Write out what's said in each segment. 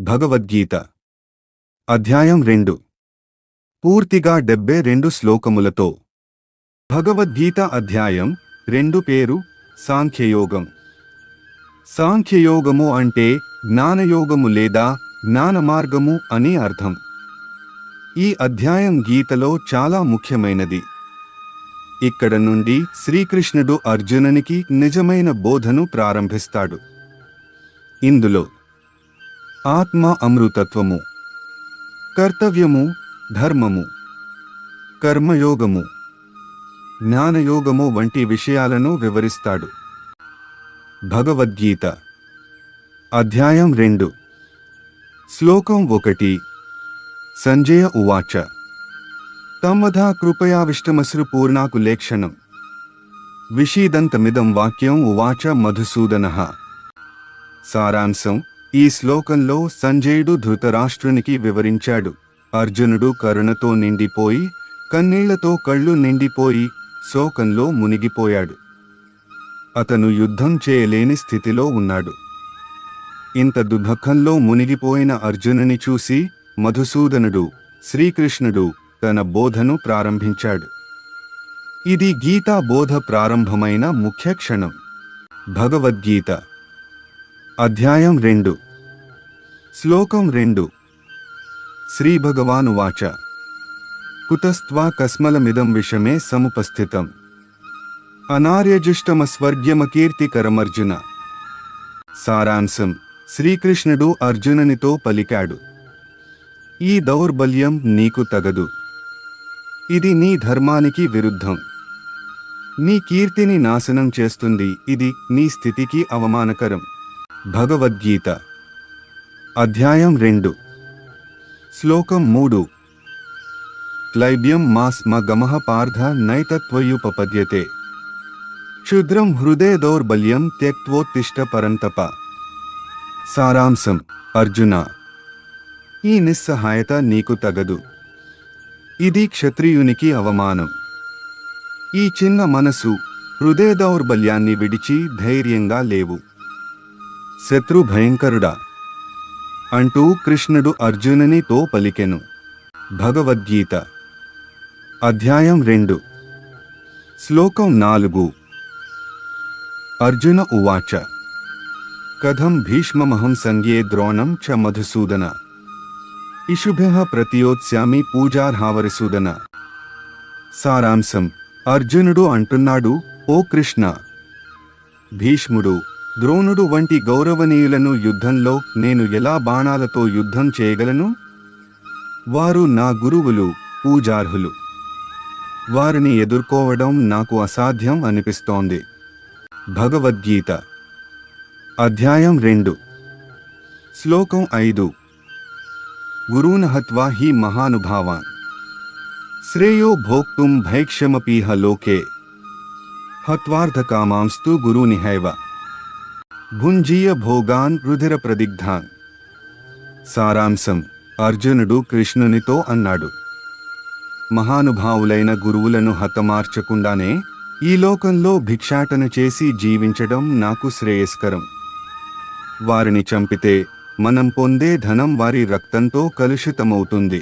భగవద్గీత అధ్యాయం 2 పూర్తిగా 72 శ్లోకములతో. భగవద్గీత అధ్యాయం 2 పేరు సాంఖ్యయోగం. సాంఖ్యయోగము అంటే జ్ఞానయోగము లేదా జ్ఞానమార్గము అని అర్థం. ఈ అధ్యాయం గీతలో చాలా ముఖ్యమైనది. ఇక్కడ నుండి శ్రీకృష్ణుడు అర్జునునికి నిజమైన బోధను ప్రారంభిస్తాడు. ఇందులో ఆత్మ అమృతత్వము, కర్తవ్యము, ధర్మము, కర్మయోగము, జ్ఞానయోగము వంటి విషయాలను వివరిస్తాడు. భగవద్గీత అధ్యాయం 2 శ్లోకం 1. సంజయ ఉవాచ తమ్మధా కృపయావిష్టమశ్రు పూర్ణాకులేక్షణం విషీదంతమిదం వాక్యం ఉవాచ మధుసూదనః. సారాంశం: ఈ శ్లోకంలో సంజయుడు ధృతరాష్ట్రునికి వివరించాడు. అర్జునుడు కరుణతో నిండిపోయి, కన్నీళ్లతో కళ్ళు నిండిపోయి, శోకంలో మునిగిపోయాడు. అతను యుద్ధం చేయలేని స్థితిలో ఉన్నాడు. ఇంత దుఃఖంలో మునిగిపోయిన అర్జునుని చూసి మధుసూదనుడు, శ్రీకృష్ణుడు తన బోధను ప్రారంభించాడు. ఇది గీతా బోధ ప్రారంభమైన ముఖ్య క్షణం. భగవద్గీత అధ్యాయం 2 శ్లోకం 2. శ్రీభగవానువాచ కుతస్త్వా కస్మలమిదం విషమే సముపస్థితం అనార్యజుష్టమస్వర్గ్యమకీర్తికరమర్జున. సారాంశం: శ్రీకృష్ణుడు అర్జునునితో పలికాడు, ఈ దౌర్బల్యం నీకు తగదు. ఇది నీ ధర్మానికి విరుద్ధం. నీ కీర్తిని నాశనం చేస్తుంది. ఇది నీ స్థితికి అవమానకరం. భగవద్గీత అధ్యాయం 2 శ్లోకం 3. క్లైబ్యం మాస్మ గమః పార్థ నైతత్వయుపపద్యతే క్షుద్రం హృదయ దౌర్బల్యం త్యక్త్వోత్తిష్ట పరంతప. సారాంశం: అర్జున, ఈ నిస్సహాయత నీకు తగదు. ఇది క్షత్రియునికి అవమానం. ఈ చిన్న మనసు, హృదయ దౌర్బల్యాన్ని విడిచి ధైర్యంగా లేవు. శత్రు భయంకరుడా అంటూ కృష్ణుడు అర్జునునితో పలికెను. భగవద్గీత అధ్యాయం 2 శ్లోకం 4. అర్జున ఉవాచ కథం భీష్మమహం సంజ్ఞే ద్రోణం చ మధుసూదన ఇషుభ్యః ప్రతియోత్స్యామి పూజార్హావరిసూదన. సారాంశం: అర్జునుడు అంటున్నాడు, ఓ కృష్ణ, భీష్ముడు, ద్రోణుడు వంటి గౌరవనీయులను యుద్ధంలో నేను ఎలా బాణాలతో యుద్ధం చేయగలను? వారు నా గురువులు, పూజార్హులు. వారిని ఎదుర్కోవడం నాకు అసాధ్యం అనిపిస్తోంది. భగవద్గీత అధ్యాయం 2 శ్లోకం 5. గురూన్ హత్వా హి మహానుభావాన్ శ్రేయో భోక్తుం భైక్ష్యమపీహ లోకే హత్వార్థకామాంస్తు గురూనిహైవ భుంజీయ భోగాన్ రుధిర ప్రదిగ్ధాన్. సారాంశం: అర్జునుడు కృష్ణునితో అన్నాడు, మహానుభావులైన గురువులను హతమార్చకుండానే ఈ లోకంలో భిక్షాటన చేసి జీవించడం నాకు శ్రేయస్కరం. వారిని చంపితే మనం పొందే ధనం వారి రక్తంతో కలుషితమవుతుంది.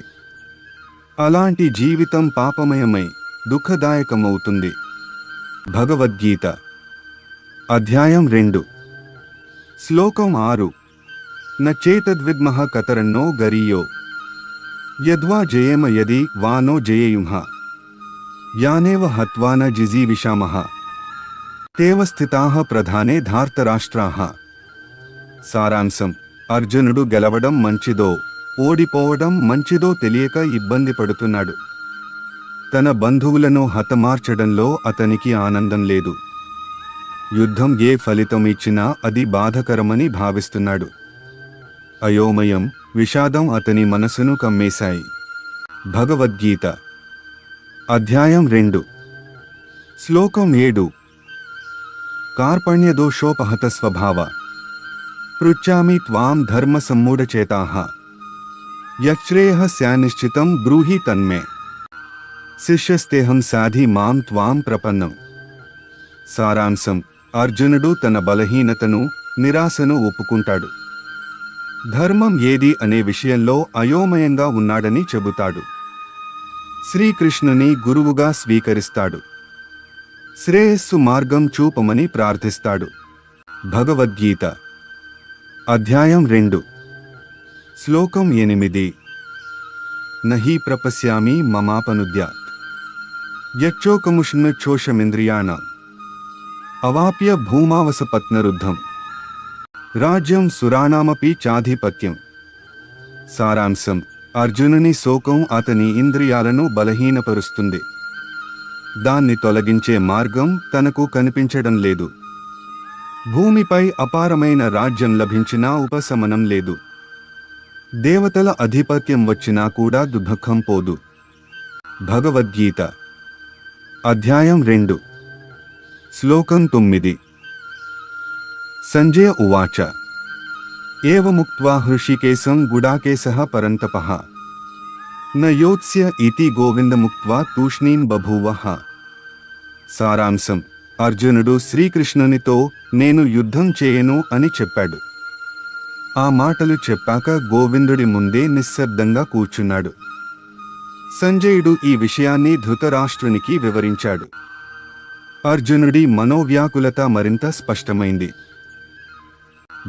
అలాంటి జీవితం పాపమయమై దుఃఖదాయకమవుతుంది. భగవద్గీత అధ్యాయం 2 శ్లోకం 6. నచేతద్విద్మః కతరన్నో గరీయో యద్వా జయేమ యది వా నో జయేయుః యానేవ హత్వా న జిజీవిషామః తేవ స్థితాః ప్రధానే ధార్తరాష్ట్రాః. సారాంశం: అర్జునుడు గెలవడం మంచిదో, ఓడిపోవడం మంచిదో తెలియక ఇబ్బంది పడుతున్నాడు. తన బంధువులను హతమార్చడంలో అతనికి ఆనందం లేదు. యుద్ధం ఏ ఫలితం ఇచ్చినా అది బాధకరమని భావిస్తున్నాడు. అయోమయం, విషాదం అతని మనసును కమ్మేశాయి. భగవద్గీత అధ్యాయం 2 శ్లోకం 7. కార్పణ్యదోషోపహత స్వభావ పృచ్ఛామి త్వాం ధర్మ సమ్మూఢచేతాః యశ్రేయః స్యానిశ్చితం బ్రూహి తన్మే శిష్యస్తేహం సాధి మాం త్వాం ప్రపన్నం. సారాంశం: అర్జునుడు తన బలహీనతను, నిరాశను ఒప్పుకుంటాడు. ధర్మం ఏది అనే విషయంలో అయోమయంగా ఉన్నాడని చెబుతాడు. శ్రీకృష్ణుని గురువుగా స్వీకరిస్తాడు. శ్రేయస్సు మార్గం చూపమని ప్రార్థిస్తాడు. భగవద్గీత అధ్యాయం 2 శ్లోకం 8 నహి ప్రపశ్యామి మమాపనుద్యాత్ యచ్చోకముష్ణోషమింద్రియాణం అవాప్య భూమావసపత్నరుద్ధం రాజ్యం సురాణామపి చాధిపత్యం. సారాంశం: అర్జునుని శోకం అతని ఇంద్రియాలను బలహీనపరుస్తుంది. దాన్ని తొలగించే మార్గం తనకు కనిపించడం లేదు. భూమిపై అపారమైన రాజ్యం లభించినా ఉపశమనం లేదు. దేవతల అధిపత్యం వచ్చినా కూడా దుఃఖం పోదు. భగవద్గీత అధ్యాయం 2 శ్లోకం 9 సంజయ ఉవాచ ఏవముక్త్వా హృషికేశం గుడాకేశః పరంతపః న యోత్స్య ఇతి గోవిందముక్త్వా తూష్ణీం బభూవః. సారాంశం: అర్జునుడు శ్రీకృష్ణునితో నేను యుద్ధం చేయను అని చెప్పాడు. ఆ మాటలు చెప్పాక గోవిందుడి ముందే నిశ్శబ్దంగా కూర్చున్నాడు. సంజయుడు ఈ విషయాన్ని ధృతరాష్ట్రునికి వివరించాడు. అర్జునుడి మనోవ్యాకులత మరింత స్పష్టమైంది.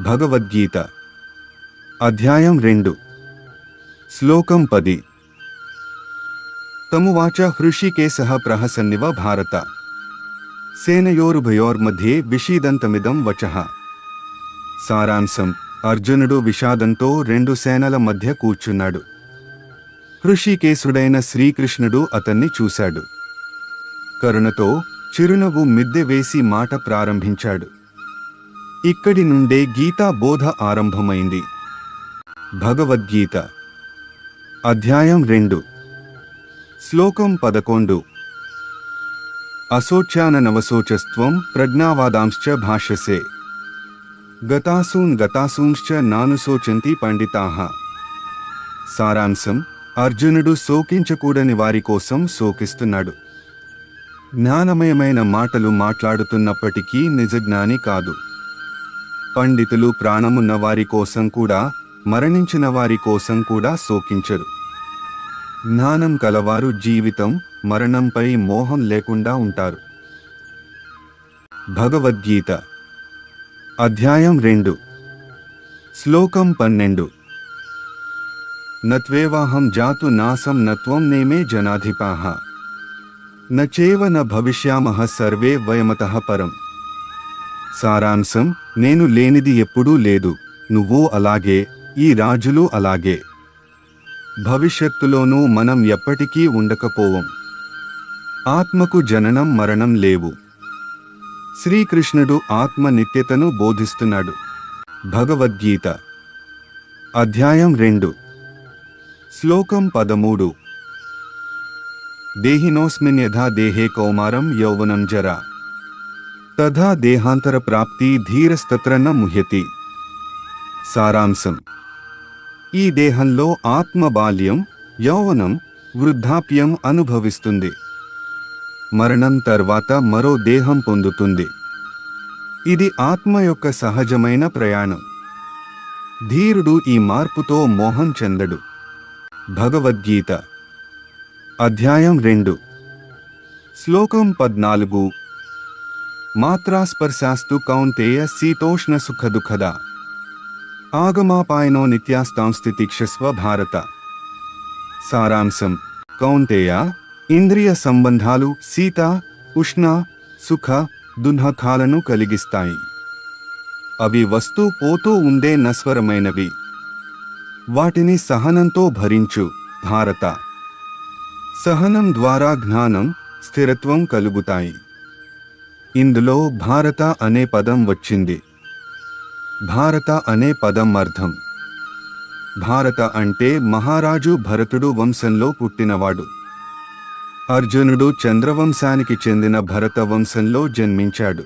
భగవద్గీత అధ్యాయం 2 శ్లోకం 10 తమువాచ హృషికేశః ప్రహసన్నివ భారత సేనయోరుభయోర్మధ్యే విషీదంతమిదం వచః. సారాంశం: అర్జునుడు విషాదంతో 2 సేనల మధ్య కూర్చున్నాడు. హృషికేశుడైన శ్రీకృష్ణుడు అతన్ని చూశాడు. కరుణతో చిరునవ్వు మిద్దె వేసి మాట ప్రారంభించాడు. ఇక్కడి నుండే గీతా బోధ ఆరంభమైంది. భగవద్గీత అధ్యాయం 2 శ్లోకం 11 అశోచ్యాననవశోచస్త్వం ప్రజ్ఞావాదాంశ్చ భాష్యసే గతాసూంశ్చ నానుశోచంతి పండితాః. సారాంశం: అర్జునుడు శోకించకూడని వారి కోసం శోకిస్తున్నాడు. జ్ఞానమయమైన మాటలు మాట్లాడుతున్నప్పటికీ నిజజ్ఞాని కాదు. పండితులు ప్రాణమున్న వారి కోసం కూడా, మరణించిన వారి కోసం కూడా శోకించరు. జ్ఞానం కలవారు జీవితం మరణంపై మోహం లేకుండా ఉంటారు. భగవద్గీత అధ్యాయం 2 శ్లోకం 12 నత్వేవాహం జాతు నాసం నత్వం నేమే జనాధిపాః నచేవ న భవిష్యామః సర్వే వయమతః పరం. సారాంశం: నేను లేనిది ఎప్పుడూ లేదు, నువ్వు అలాగే, ఈ రాజులు అలాగే. భవిష్యత్తులోనూ మనం ఎప్పటికీ ఉండకపోవం. ఆత్మకు జననం మరణం లేవు. శ్రీకృష్ణుడు ఆత్మ నిత్యతను బోధిస్తున్నాడు. భగవద్గీత అధ్యాయం 2 శ్లోకం 13 దేహినోస్మిన్ యథా దేహే కౌమారం యౌవనం జరా తథా దేహాంతర ప్రాప్తి ధీరస్తత్ర న ముహ్యతి. సారాంశం: ఈ దేహంలో ఆత్మ బాల్యం, యౌవనం, వృద్ధాప్యం అనుభవిస్తుంది. మరణం తర్వాత మరో దేహం పొందుతుంది. ఇది ఆత్మ యొక్క సహజమైన ప్రయాణం. ధీరుడు ఈ మార్పుతో మోహం చెందడు. భగవద్గీత అధ్యాయం 2 శ్లోకం 14 మాత్రాస్పర్శాస్తు కౌంతేయ శీతోష్ణ సుఖదుఃఖదా ఆగమాపాయనో నిత్యాస్తాం స్థితిక్షస్వ భారత. సారాంశం: కౌంతేయ, ఇంద్రియ సంబంధాలు శీత, ఉష్ణ, సుఖ, దుఃఖాలను కలిగిస్తాయి. అవి వస్తూ పోతూ ఉండే నశ్వరమైనవి. వాటిని సహనంతో భరించు భారత. సహనం ద్వారా జ్ఞానం, స్థిరత్వం కలుగుతాయి. ఇందులో భారత అనే పదం వచ్చింది. భారత అనే పదం అర్థం: భారత అంటే మహారాజు భరతుడు వంశంలో పుట్టినవాడు. అర్జునుడు చంద్రవంశానికి చెందిన భరత వంశంలో జన్మించాడు.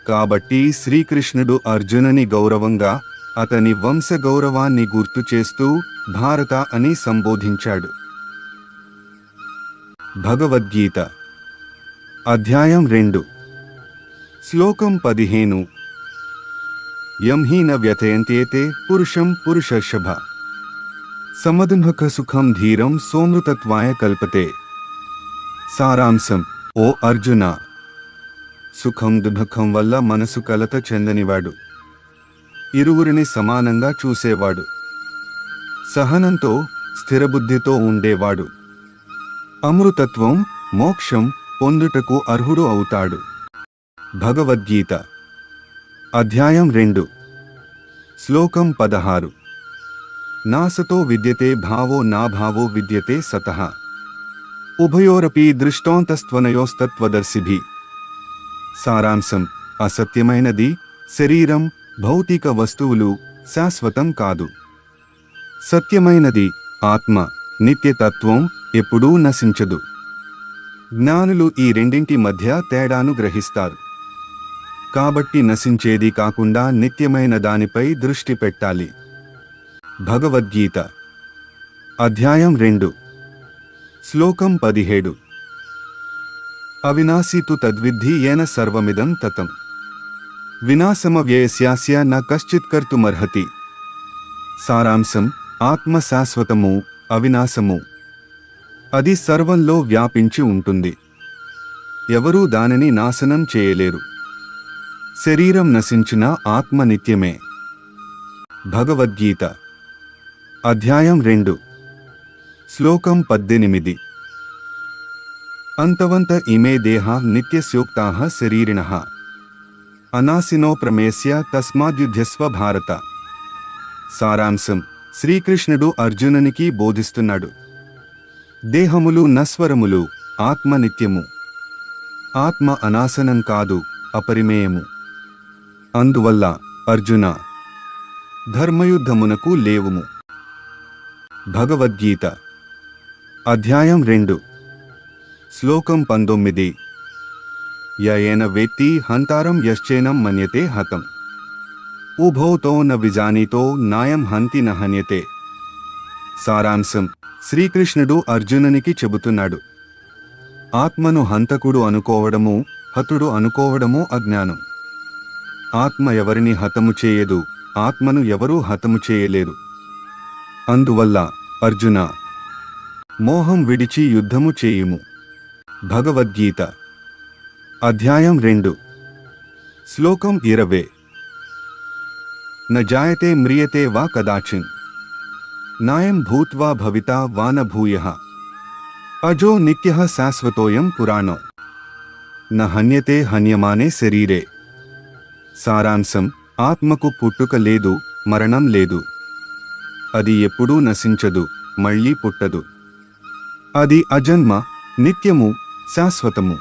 కాబట్టి శ్రీకృష్ణుడు అర్జునుని గౌరవంగా అతని వంశ గౌరవాన్ని గుర్తు చేస్తూ భారత అని సంబోధించాడు. భగవద్గీత అధ్యాయం 2 శ్లోకం 15 యం హి న వ్యథయంత్యేతే పురుషం పురుషర్షభ సమదున్హక సుఖం ధీరం సోమృతత్వాయ కల్పతే. సారాంశం: ఓ అర్జున, సుఖం దుఃఖం వల్ల మనసు కలత చెందనివాడు, ఇరువురిని సమానంగా చూసేవాడు, సహనంతో స్థిరబుద్ధితో ఉండేవాడు అమృతత్వం మోక్షం పొందుటకు అర్హుడు అవుతాడు. భగవద్గీత అధ్యాయం 2 శ్లోకం 16. నాసతో విద్యతే భావో నాభావో విద్యతే సతః ఉభయోరపి దృష్టాంతస్త్వనయోస్తత్వదర్శిభి. సారాంశం: అసత్యమైనది శరీరం, భౌతిక వస్తువులు శాశ్వతం కాదు. సత్యమైనది ఆత్మ, నిత్యతత్వం ఎప్పుడూ నశించదు. జ్ఞానులు ఈ రెండింటి మధ్య తేడాను గ్రహిస్తారు. కాబట్టి నశించేది కాకుండా నిత్యమైన దానిపై దృష్టి పెట్టాలి. భగవద్గీత అధ్యాయం 2 శ్లోకం 17. అవినాశీ తు తద్విద్ధి ఏన సర్వమిదం తతం వినాశమవ్యయస్యాస్య న కశ్చిత్ కర్తుమర్హతి. సారాంశం: ఆత్మ శాశ్వతము, అవినాశము. అది సర్వంలో వ్యాపించి ఉంటుంది. ఎవరూ దానిని నాశనం చేయలేరు. శరీరం నశించిన ఆత్మ నిత్యమే. భగవద్గీత అధ్యాయం 2 శ్లోకం 18. అంతవంత ఇమే దేహా నిత్యస్యోక్తాః శరీరిణః అనాశినో ప్రమేస్య తస్మాద్యుధ్యస్వ భారత. సారాంశం: శ్రీకృష్ణుడు అర్జునునికి బోధిస్తున్నాడు. దేహములు నశ్వరములు, ఆత్మ నిత్యము. ఆత్మ అనాశనం కాదు, అపరిమేయము. అందువల్ల అర్జున, ధర్మయుద్ధమునకు లేవుము. భగవద్గీత అధ్యాయం 2 శ్లోకం 19. యయేన వేత్తి హంతారం యశ్చేనం మన్యతే హతం ఉభౌతో న విజానీతో నాయం హంతి న హన్యతే. సారాంశం: శ్రీకృష్ణుడు అర్జునునికి చెబుతున్నాడు, ఆత్మను హంతకుడు అనుకోవడము, హతుడు అనుకోవడము అజ్ఞానం. ఆత్మ ఎవరిని హతము చేయదు, ఆత్మను ఎవరూ హతము చేయలేరు. అందువల్ల అర్జున, మోహం విడిచి యుద్ధము చేయుము. భగవద్గీత అధ్యాయం 2 శ్లోకం 20. న జాయతే మ్రియతే వా కదాచిన్ నాయం భూత్వా భవితా వా న భూయః అజో నిత్యః శాశ్వతోయం పురాణో న హన్యతే హన్యమానే శరీరే. సారాంశం: ఆత్మకు పుట్టుక లేదు, మరణం లేదు. అది ఎప్పుడూ నశించదు, మళ్ళీ పుట్టదు. అది అజన్మ, నిత్యము, శాశ్వతము.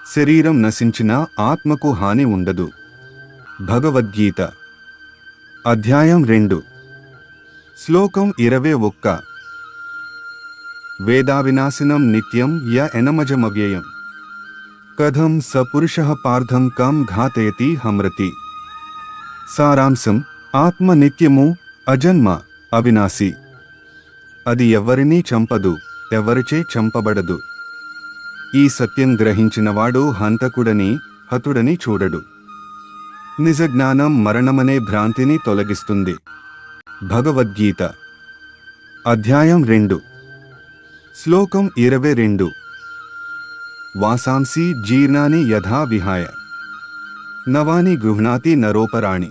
శరీరం నశించినా ఆత్మకు హాని ఉండదు. భగవద్గీత అధ్యాయం 2 శ్లోకం 21. వేదావినాశినం నిత్యం య ఎనమజమవ్యయం కథం స పురుషః పార్థం కం ఘాతయతి హమ్రతి. సారాంశం: ఆత్మ నిత్యము, అజన్మ, అవినాశి. అది ఎవరినీ చంపదు, ఎవరిచే చంపబడదు. ఈ సత్యం గ్రహించినవాడు హంతకుడని, హతుడని చూడడు. నిజజ్ఞానం మరణమనే భ్రాంతిని తొలగిస్తుంది. భగవద్గీత అధ్యాయం 2 శ్లోకం 22. వాసాంసి జీర్ణాని యథా విహాయ నవాని గృహ్ణాతి నరోపరాణి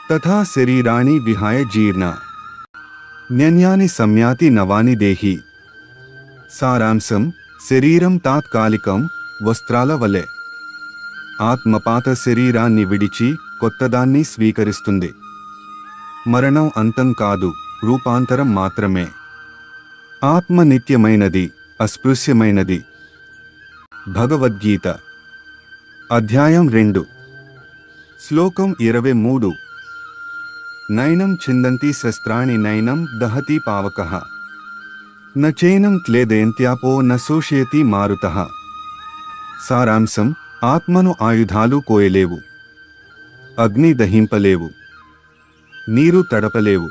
తథా శరీరాణి విహాయ జీర్ణ న్యన్యాని సంయాతి నవాని దేహి. సారాంశం: శరీరం తాత్కాలికం, వస్త్రాల వలె. ఆత్మపాత శరీరాన్ని విడిచి కొత్తదాన్ని స్వీకరిస్తుంది. మరణం అంతం కాదు, రూపాంతరం మాత్రమే. ఆత్మ నిత్యమైనది, అస్పృశ్యమైనది. భగవద్గీత అధ్యాయం 2 శ్లోకం 23. నైనం చిందంతి శస్త్రాణి నైనం దహతి పావకః న చైనం క్లేదయంత్యాపో న శోషయతి మారుతః. సారాంశం: ఆత్మను ఆయుధాలు కోయలేవు, అగ్ని దహింపలేవు, నీరు తడపలేవు,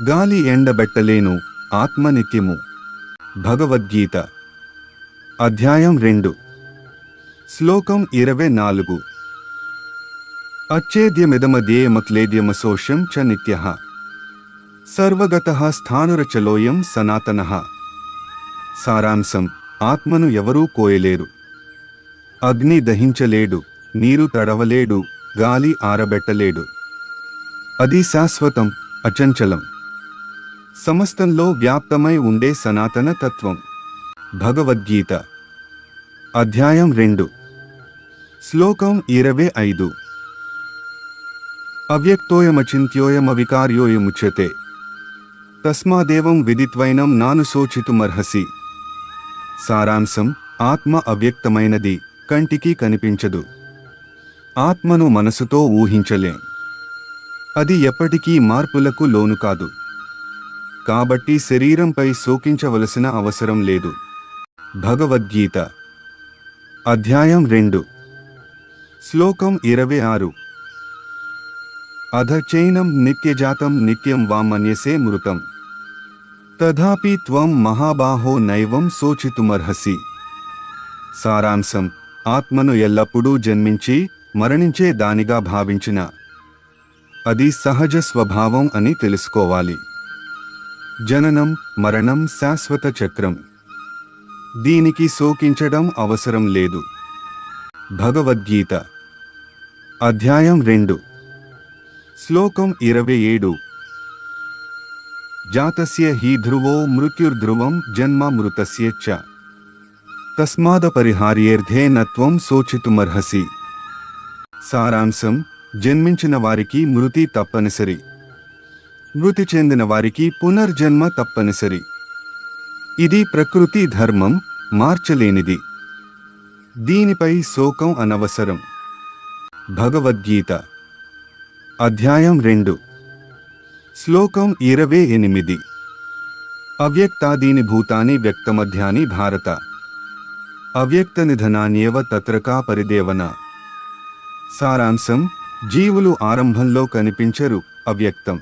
గాలి ఎండబెట్టలేను. ఆత్మ నిత్యము. భగవద్గీత అధ్యాయం 2 శ్లోకం 24. అచ్చేద్యమిదమధ్యేయమక్లేద్యమశోష్యం చ నిత్యః సర్వగతః స్థానురచలోయం సనాతనః. సారాంశం: ఆత్మను ఎవరూ కోయలేరు. అగ్ని దహించలేడు, నీరు తడవలేడు, గాలి ఆరబెట్టలేడు. అది శాశ్వతం, అచంచలం, సమస్తంలో వ్యాప్తమై ఉండే సనాతన తత్వం. భగవద్గీత అధ్యాయం 2 శ్లోకం 25. అవ్యక్తోయమచింత్యోయమవికార్యోయముచ్యతే తస్మాదేవం విదిత్వైనం నానుశోచితుమర్హసి. సారాంశం: ఆత్మ అవ్యక్తమైనది, కంటికి కనిపించదు. ఆత్మను మనసుతో ఊహించలేం. అది ఎప్పటికీ మార్పులకు లోను కాదు. కాబట్టి శరీరంపై శోకించవలసిన అవసరం లేదు. భగవద్గీత అధ్యాయం 2 శ్లోకం 26. అధ చైనం నిత్యజాతం నిత్యం వా మన్యసే మృతం తథాపి త్వం మహాబాహో నైవం శోచితుమర్హసి. సారాంశం: ఆత్మను ఎల్లప్పుడూ జన్మించి మరణించే దానిగా భావించిన అది సహజ స్వభావం అని తెలుసుకోవాలి. జననం మరణం శాశ్వత చక్రం. దీనికి శోకించడం అవసరం లేదు. భగవద్గీత అధ్యాయం 2 శ్లోకం 27. జాతస్య హి ధ్రువో మృత్యుర్ధ్రువం జన్మ మృతస్య చ తస్మాదపరిహార్యేర్థే నత్వం శోచితుమర్హసి. సారాంశం: జన్మించిన వారికి మృతి తప్పనిసరి. మృతి చెందిన వారికి పునర్జన్మ తప్పనిసరి. ఇది ప్రకృతి ధర్మం, మార్చలేనిది. దీనిపై శోకం అనవసరం. భగవద్గీత అధ్యాయం 2 శ్లోకం 28. అవ్యక్తాదీని భూతాని వ్యక్తమధ్యాని భారత అవ్యక్తనిధనాన్యేవ తత్రకా పరిదేవన. సారాంశం: జీవులు ఆరంభంలో కనిపించరు, అవ్యక్తం.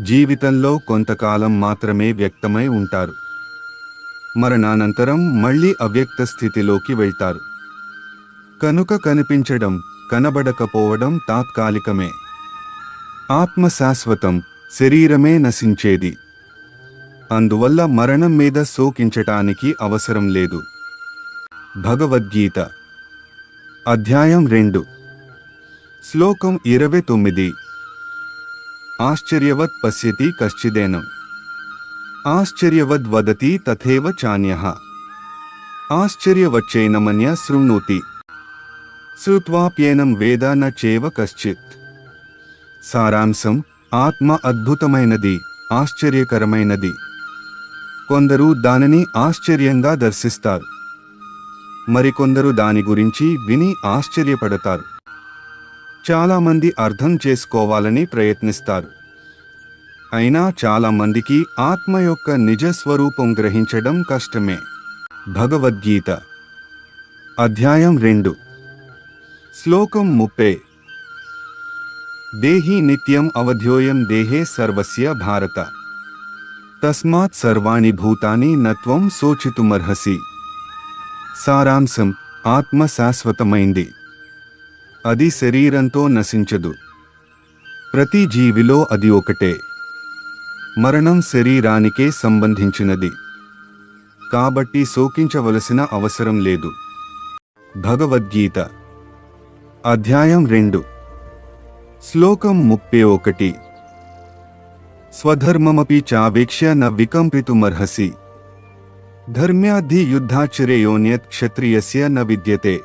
జీవితంలో కొంతకాలం మాత్రమే వ్యక్తమై ఉంటారు. మరణానంతరం మళ్ళీ అవ్యక్త స్థితిలోకి వెళ్తారు. కనుక కనిపించడం, కనబడకపోవడం తాత్కాలికమే. ఆత్మ శాశ్వతం, శరీరమే నశించేది. అందువల్ల మరణం మీద శోకించటానికి అవసరం లేదు. భగవద్గీత అధ్యాయం 2 శ్లోకం 29. ఆశ్చర్యవత్ పశ్యతి కశ్చిదేనం ఆశ్చర్యవద్ వదతి తథైవ చాన్యః ఆశ్చర్యవచ్చైనమన్య శృణోతి శ్రుత్వాప్యేనం వేద న చేవ కశ్చిత్. సారాంశం: ఆత్మ అద్భుతమైనది, ఆశ్చర్యకరమైనది. కొందరు దానిని ఆశ్చర్యంగా దర్శిస్తారు. మరికొందరు దాని గురించి విని ఆశ్చర్యపడతారు. చాలామంది అర్థం చేసుకోవాలని ప్రయత్నిస్తారు. అయినా చాలామందికి ఆత్మ యొక్క నిజ స్వరూపం గ్రహించడం కష్టమే. భగవద్గీత అధ్యాయం 2 శ్లోకం 30. దేహి నిత్యం అవధ్యోయం దేహే సర్వస్య భారత తస్మాత్ సర్వాణి భూతాని నత్వం శోచితుమర్హసి. సారాంశం: ఆత్మ శాశ్వతమైంది. అది శరీరంతో నశించదు. ప్రతి జీవిలో అది ఒకటే. మరణం శరీరానికే సంబంధించినది. కాబట్టి శోకించవలసిన అవసరం లేదు. భగవద్గీత అధ్యాయం 2 శ్లోకం 31. స్వధర్మమపి చావేక్ష్య న వికంపితుమర్హసి ధర్మ్యాద్ధి యుద్ధాశ్చర్యోన్యత్ క్షత్రియస్య న విద్యతే.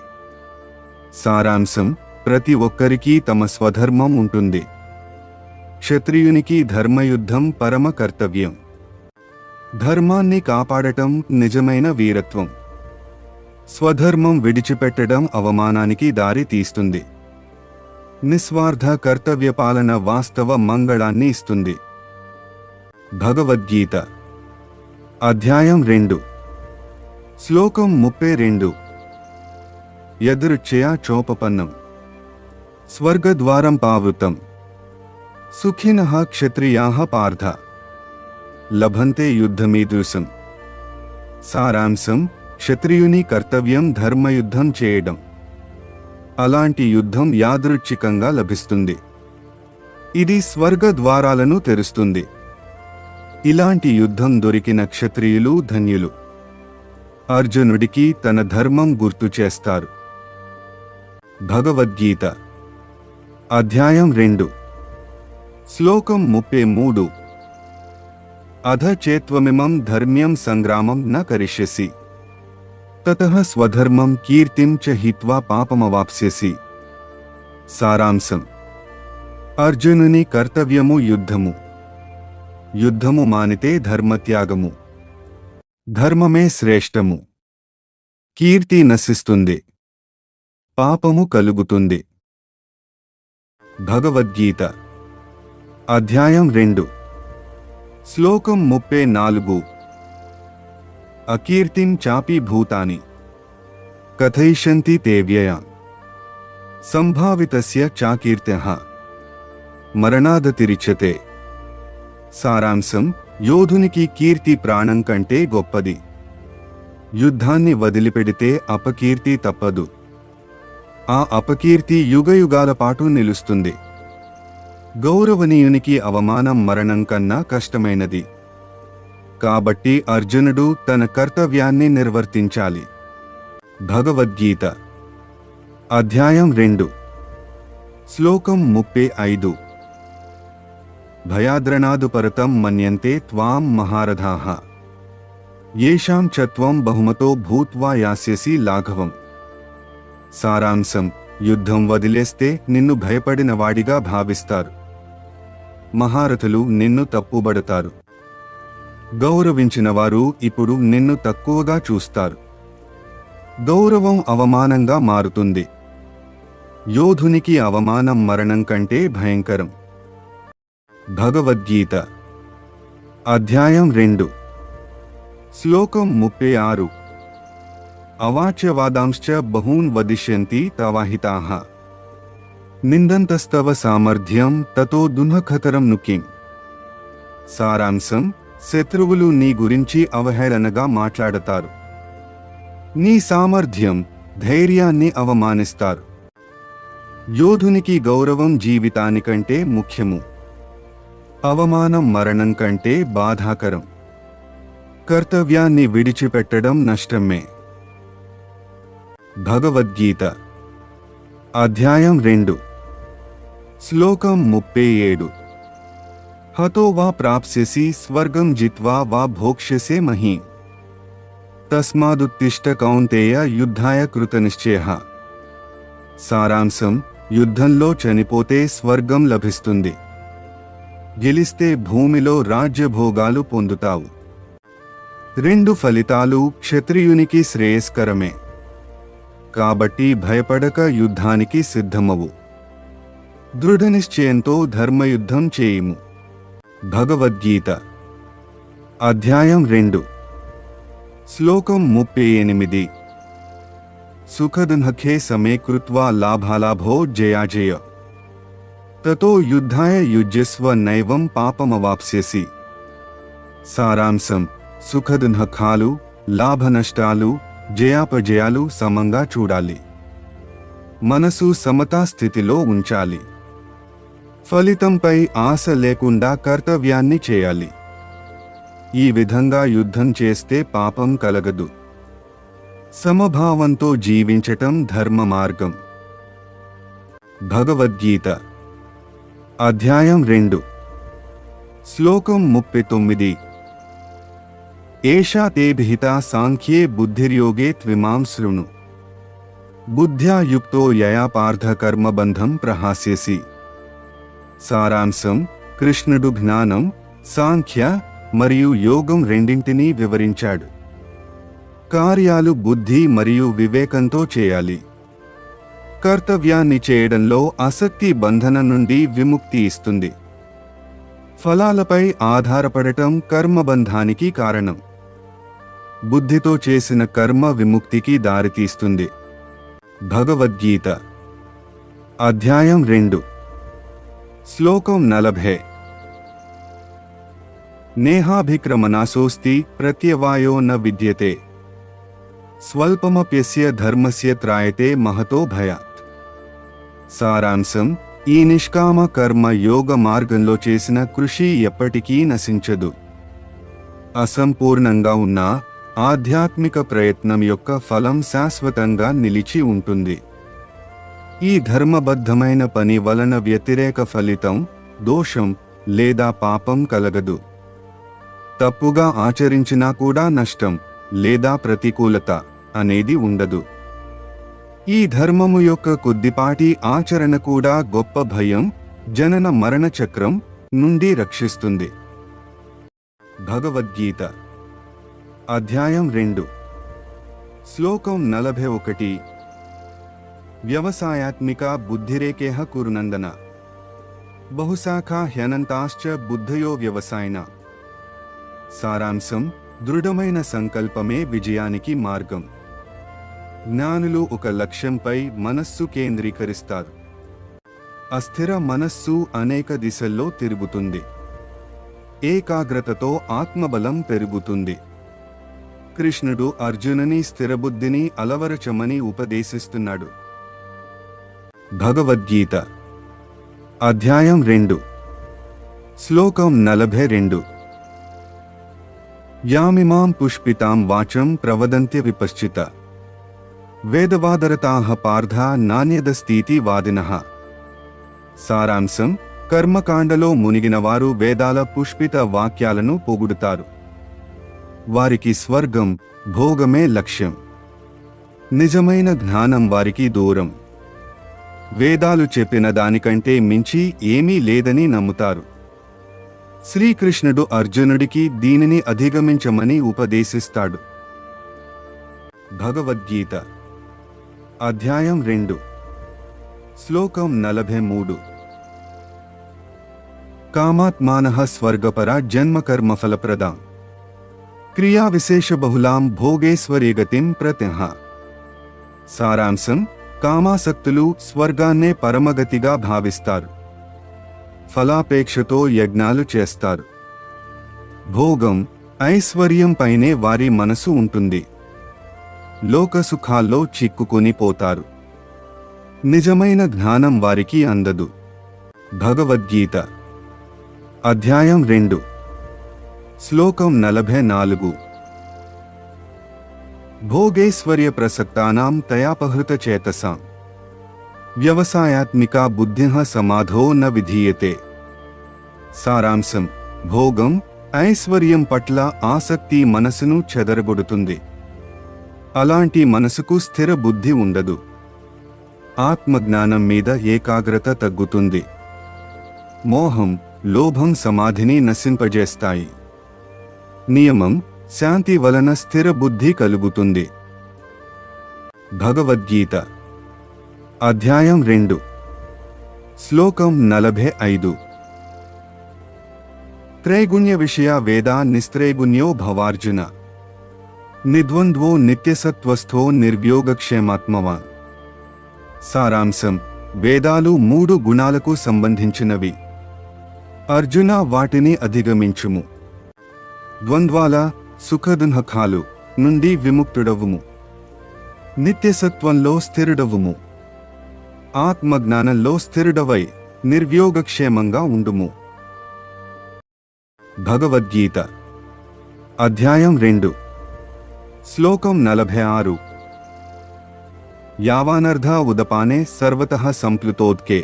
సారాంశం: ప్రతి ఒక్కరికీ తమ స్వధర్మం ఉంటుంది. క్షత్రియునికి ధర్మయుద్ధం పరమ కర్తవ్యం. ధర్మాన్ని కాపాడటం నిజమైన వీరత్వం. స్వధర్మం విడిచిపెట్టడం అవమానానికి దారి తీస్తుంది. నిస్వార్థ కర్తవ్యపాలన వాస్తవ మంగళాన్ని ఇస్తుంది. భగవద్గీత అధ్యాయం 2 శ్లోకం 32. యదృచ్ఛయా చోపపన్నం స్వర్గద్వారం పావృతం సుఖినః క్షత్రియాః పార్థ లభంతే యుద్ధమీదృశం. సారాంశం: క్షత్రియుని కర్తవ్యం ధర్మయుద్ధం చేయడం. అలాంటి యుద్ధం యాదృచ్ఛికంగా లభిస్తుంది. ఇది స్వర్గ ద్వారాలను తెరుస్తుంది. ఇలాంటి యుద్ధం దొరికిన క్షత్రియులు ధన్యులు. అర్జునుడికి తన ధర్మం గుర్తు చేస్తారు. భగవద్గీత అధ్యాయం 2 శ్లోకం 33. అధ చేత్వమిమం ధర్మ్యం సంగ్రామం న కరిష్యసి తతః స్వధర్మం కీర్తిం చ హిత్వా పాపమవాప్స్యసి. సారాంశం: అర్జునుని కర్తవ్యము యుద్ధము. యుద్ధము మానితే ధర్మత్యాగము. ధర్మమే శ్రేష్టము. కీర్తి నశిస్తుంది, పాపము కలుగుతుంది. భగవద్గీత అధ్యాయం 2 శ్లోకం 34. అకీర్తిం చాపి భూతాని కథయిష్యంతి తే వ్యయాన్ సంభావితస్య చాకీర్త్యః మరణాదతిరిచ్యతే. సారాంశం: యోధునికి కీర్తి ప్రాణం కంటే గొప్పది. యుద్ధాన్ని వదిలిపెడితే అపకీర్తి తప్పదు. ఆ అపకీర్తి యుగయుగాల పాటు నిలుస్తుంది. గౌరవనీయునికి అవమానం మరణం కన్నా కష్టమైనది. కాబట్టి అర్జునుడు తన కర్తవ్యాన్ని నిర్వర్తించాలి. భగవద్గీత అధ్యాయం 2 శ్లోకం 35. భయాద్రణాదు పరతం మన్యంతే త్వాం మహారథాః యేషాం చ త్వం బహుమతో భూత్వా యాస్యసి లాఘవం. సారాంశం: యుద్ధం వదిలేస్తే నిన్ను భయపడిన వాడిగా భావిస్తారు. మహారథులు నిన్ను తప్పుబడతారు. గౌరవించినవారు ఇప్పుడు నిన్ను తక్కువగా చూస్తారు. గౌరవం అవమానంగా మారుతుంది. యోధునికి అవమానం మరణం కంటే భయంకరం. భగవద్గీత అధ్యాయం 2 శ్లోకం 36. అవాచ్యవాదాంశ్చ బహూన్ వదిష్యంతి తవాహితాః నిందంతస్తవ సామర్థ్యం తతో దుఃఖతరం నుకిం. సారాంశం: శత్రువులు నీ గురించి అవహేళనగా మాట్లాడతారు. నీ సామర్థ్యం, ధైర్యాన్ని అవమానిస్తారు. యోధునికి గౌరవం జీవితానికంటే ముఖ్యము. అవమానం మరణం కంటే బాధాకరం. కర్తవ్యాన్ని విడిచిపెట్టడం నష్టమే. భగవద్గీత అధ్యాయం 2 శ్లోకం 37. హతో వా ప్రాప్స్యసి స్వర్గం జిత్వా వా భోక్ష్యసే మహీం తస్మాదుత్తిష్ట కౌంతేయ యుద్ధాయ కృతనిశ్చయః. సారాంశం: యుద్ధంలో చనిపోతే స్వర్గం లభిస్తుంది. గెలిస్తే భూమిలో రాజ్యభోగాలు పొందుతావు. 2 ఫలితాలు క్షత్రియునికి శ్రేయస్కరమే. కాబట్టి భయపడక యుద్ధానికి సిద్ధమవు. దృఢనిశ్చయంతో ధర్మయుద్ధం చేయుము. భగవద్గీత అధ్యాయం 2 శ్లోకం 38. సుఖదుఃఖే సమే కృత్వా లాభాలాభో జయాజయ తతో యుద్ధాయ యుజ్యస్వ నైవం పాపమవాప్స్యసి. సారాంశం: సుఖదుఃఖాలు, లాభనష్టాలు, జయాపజయాలు సమంగా చూడాలి. మనసు సమతా స్థితిలో ఉంచాలి. ఫలితంపై ఆశ లేకుండా కర్తవ్యాన్ని చేయాలి. ఈ విధంగా యుద్ధం చేస్తే పాపం కలగదు. సమభావంతో జీవించటం ధర్మ మార్గం. భగవద్గీత అధ్యాయం 2 శ్లోకం 39. ఏషా తే విహితా సాంఖ్యే బుద్ధిర్యోగే త్విమాం శృణు బుద్ధ్యా యుక్తో యయా పార్థ కర్మబంధం ప్రహాస్యసి. సారాంశం: కృష్ణుడు జ్ఞానం, సాంఖ్య మరియు యోగం రెండింటినీ వివరించాడు. కార్యాలు బుద్ధి మరియు వివేకంతో చేయాలి. కర్తవ్యాన్ని చేయడంలో ఆసక్తి బంధనం నుండి విముక్తి ఇస్తుంది. ఫలాలపై ఆధారపడటం కర్మబంధానికి కారణం. బుద్ధితో చేసిన కర్మ విముక్తికి దారితీస్తుంది. భగవద్గీత అధ్యాయం 2 శ్లోకం 40. నేహాభిక్రమనాశోస్తి ప్రత్యవాయో న విద్యతే స్వల్పమప్యస్య ధర్మస్య త్రాయతే మహతో భయాత్. సారాంశం: ఈ నిష్కామ కర్మ యోగ మార్గంలో చేసిన కృషి ఎప్పటికీ నశించదు. అసంపూర్ణంగా ఉన్న ఆధ్యాత్మిక ప్రయత్నం యొక్క ఫలం శాశ్వతంగా నిలిచి ఉంటుంది. ఈ ధర్మబద్ధమైన పని వలన వ్యతిరేక ఫలితం, దోషం లేదా పాపం కలగదు. తప్పుగా ఆచరించినా కూడా నష్టం లేదా ప్రతికూలత అనేది ఉండదు. ఈ ధర్మము యొక్క కొద్దిపాటి ఆచరణ కూడా గొప్ప భయం, జనన మరణ చక్రం నుండి రక్షిస్తుంది. భగవద్గీత అధ్యాయం 2 శ్లోకం 41. వ్యవసాయాత్మిక బుద్ధిరేకేహ కురునందన బహుశాఖా హ్యనంతాశ్చ బుద్ధయో వ్యవసాయన. సారాంశం: దృఢమైన సంకల్పమే విజయానికి మార్గం. జ్ఞానులు ఒక లక్ష్యంపై మనస్సు కేంద్రీకరిస్తారు. అస్థిర మనస్సు అనేక దిశల్లో తిరుగుతుంది. ఏకాగ్రతతో ఆత్మబలం పెరుగుతుంది. కృష్ణుడు అర్జునుని స్థిరబుద్ధిని అలవరచమని ఉపదేశిస్తున్నాడు. భగవద్గీత అధ్యాయం 2 శ్లోకం 42. యామిమాం పుష్పితాం వాచం ప్రవదంత్య విపశ్చిత వేదవాదరతాః పార్థ నాణ్యదస్తీతి వాదినః. సారాంశం: కర్మకాండలో మునిగినవారు వేదాల పుష్పిత వాక్యాలను పొగుడుతారు. వారికి స్వర్గం, భోగమే లక్ష్యం. నిజమైన జ్ఞానం వారికి దూరం. వేదాలు చెప్పిన దానికంటే మించి ఏమీ లేదని నమ్ముతారు. శ్రీకృష్ణుడు అర్జునుడికి దీనిని అధిగమించమని ఉపదేశిస్తాడు. భగవద్గీత అధ్యాయం 2 శ్లోకం 43. కామాత్మానః స్వర్గపర జన్మకర్మఫలప్రదాం క్రియా విశేషబహుళాం భోగేశ్వర్యగతిం ప్రత్యహ. సారాంశం: కామాసక్తులు స్వర్గాన్నే పరమగతిగా భావిస్తారు. ఫలాపేక్షతో యజ్ఞాలు చేస్తారు. భోగం, ఐశ్వర్యం పైనే వారి మనసు ఉంటుంది. లోకసుఖాల్లో చిక్కుకొని పోతారు. నిజమైన జ్ఞానం వారికి అందదు. భగవద్గీత అధ్యాయం 2 శ్లోకం 44. భోగేశ్వర్య ప్రసక్తానాం తయాపహృత చేతసాం వ్యవసాయాత్మిక బుద్ధిః సమాధో న విధీయతే. సారాంశం: భోగం, ఐశ్వర్యం పట్ల ఆసక్తి మనసును చెదరగొడుతుంది. అలాంటి మనసుకు స్థిర బుద్ధి ఉండదు. ఆత్మజ్ఞానం మీద ఏకాగ్రత తగ్గుతుంది. మోహం, లోభం సమాధిని నశింపజేస్తాయి. నియమం, శాంతి వలన స్థిర బుద్ధి కలుగుతుంది. భగవద్గీత అధ్యాయం 2 శ్లోకం 45. త్రైగుణ్య విషయ వేదా నిస్త్రైగుణ్యో భవార్జున నిద్వంద్వో నిత్యసత్వస్థో నిర్వ్యోగక్షేమాత్మవాన్. సారాంశం: వేదాలు 3 గుణాలకు సంబంధించినవి. అర్జున, వాటిని అధిగమించుము. ద్వంద్వాల, సుఖదుఃఖాలు నుండి విముక్తుడవుము. నిత్యసత్వంలో స్థిరుడవుము. ఆత్మజ్ఞానంలో స్థిరుడవై నిర్వ్యోగక్షేమంగా ఉండుము. భగవద్గీత అధ్యాయం 2 శ్లోకం 46. యావానర్ధ ఉదపానే సర్వతః సంప్లుతోద్కే